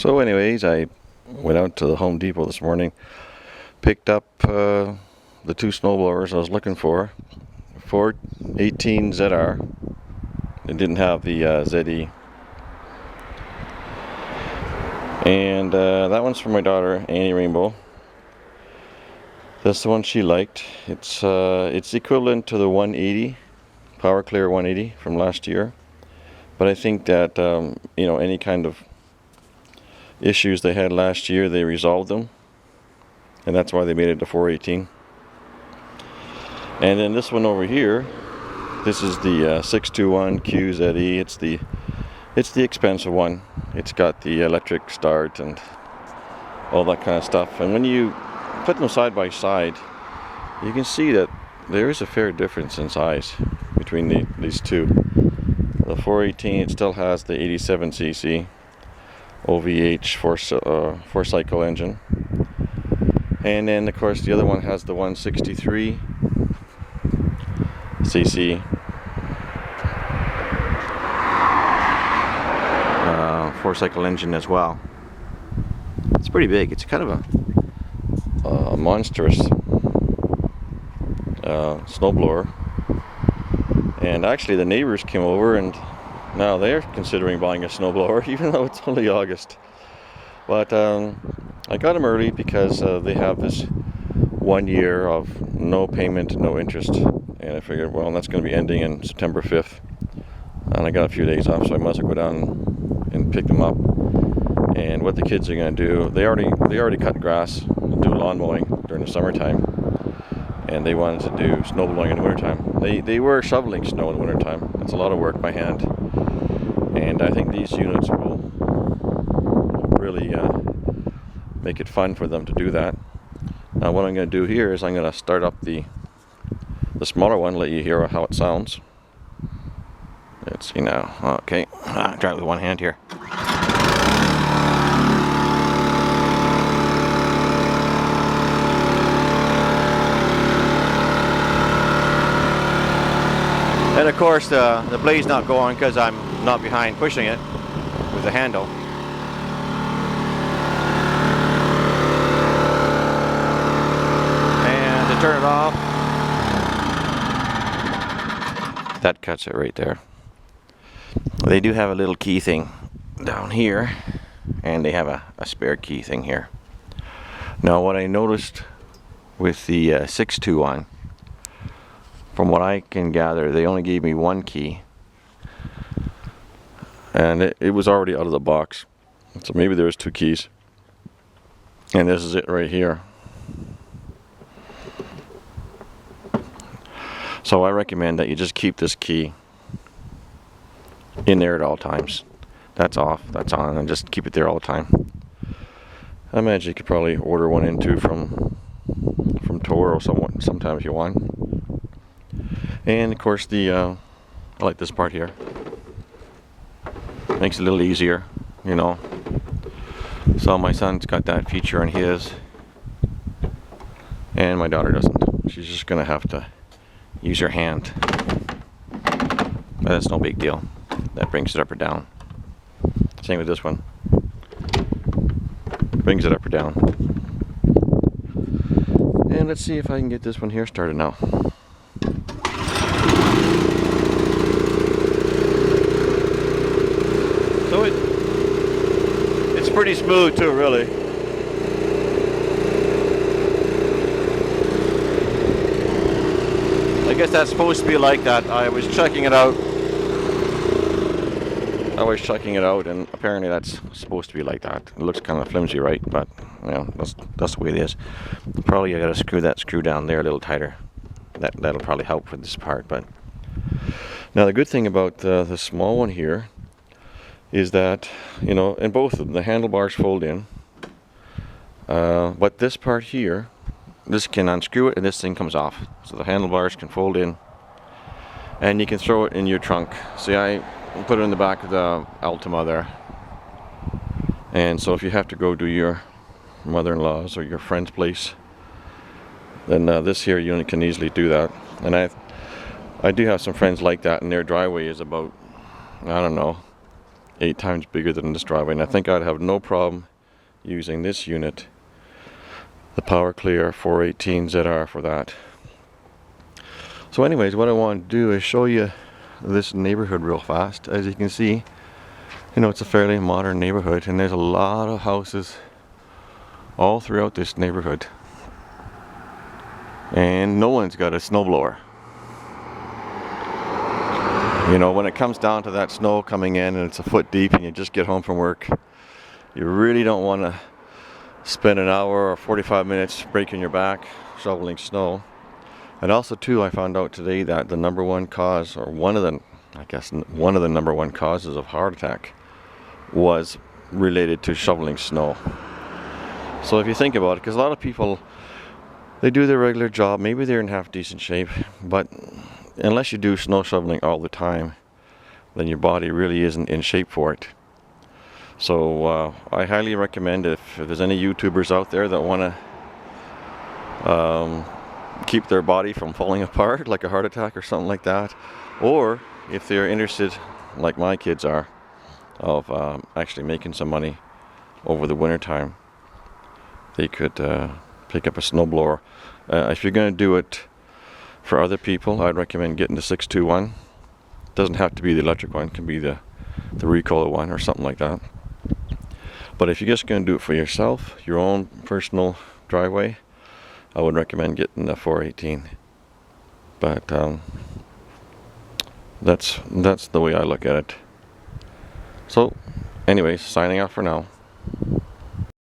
So anyways, I went out to the Home Depot this morning, picked up the two snowblowers I was looking for, 418 ZR. It didn't have the ZE. And that one's for my daughter, Annie Rainbow. That's the one she liked. It's equivalent to the 180, Powerclear 180 from last year. But I think that, any kind of issues they had last year, they resolved them. And that's why they made it to 418. And then this one over here, this is the 621 QZE. It's the expensive one. It's got the electric start and all that kind of stuff. And when you put them side by side, you can see that there is a fair difference in size between these two. The 418, it still has the 87cc OVH four cycle engine. And then of course the other one has the 163cc four cycle engine as well. It's pretty big. It's kind of a monstrous snowblower. And actually the neighbors came over and now they're considering buying a snowblower, even though it's only August. But I got them early because they have this 1 year of no payment, no interest. And I figured, well, that's going to be ending in September 5th. And I got a few days off, so I must well go down and pick them up. And what the kids are going to do, they already cut grass, do lawn mowing during the summertime. And they wanted to do snow blowing in the wintertime. They were shoveling snow in the wintertime. It's a lot of work by hand. And I think these units will really make it fun for them to do that. Now what I'm going to do here is I'm going to start up the smaller one, let you hear how it sounds. Let's see now. Okay, try it with one hand here. And of course the blade's not going because I'm not behind pushing it with the handle. And to turn it off, that cuts it right there. They do have a little key thing down here, and they have a spare key thing here. Now what I noticed with the 621, from what I can gather, they only gave me one key, and it was already out of the box, so maybe there was two keys, and this is it right here. So I recommend that you just keep this key in there at all times. That's off, that's on, and just keep it there all the time. I imagine you could probably order one into from Toro sometime if you want. And of course I like this part here. Makes it a little easier, So my son's got that feature on his, and my daughter doesn't. She's just gonna have to use her hand. But that's no big deal. That brings it up or down. Same with this one. Brings it up or down. And let's see if I can get this one here started now. So it's pretty smooth too, really. I guess that's supposed to be like that. I was checking it out, and apparently that's supposed to be like that. It looks kind of flimsy, right? But that's the way it is. Probably I got to screw that screw down there a little tighter. That'll probably help for this part. But now the good thing about the small one here is that in both of them the handlebars fold in, but this part here, this can unscrew it and this thing comes off. So the handlebars can fold in and you can throw it in your trunk. See, I put it in the back of the Altima there. And so if you have to go to your mother-in-law's or your friend's place, then this here unit can easily do that. And I do have some friends like that, and their driveway is about, I don't know, 8 times bigger than this driveway, and I think I'd have no problem using this unit, the Powerclear 418ZR, for that. So anyways, what I want to do is show you this neighborhood real fast. As you can see, you know, it's a fairly modern neighborhood, and there's a lot of houses all throughout this neighborhood, and no one's got a snowblower. You know, when it comes down to that snow coming in and it's a foot deep and you just get home from work, you really don't want to spend an hour or 45 minutes breaking your back shoveling snow. And also too, I found out today that the number one cause, or one of the number one causes of heart attack was related to shoveling snow. So if you think about it, because a lot of people, they do their regular job, maybe they're in half decent shape, but unless you do snow shoveling all the time, then your body really isn't in shape for it. So I highly recommend, if there's any YouTubers out there that want to keep their body from falling apart, like a heart attack or something like that, or if they're interested, like my kids are, of actually making some money over the winter time, they could pick up a snowblower. If you're going to do it for other people, I'd recommend getting the 621. Doesn't have to be the electric one, it can be the recoiler one or something like that. But if you're just going to do it for yourself, your own personal driveway, I would recommend getting the 418. But that's the way I look at it. So anyways, signing off for now.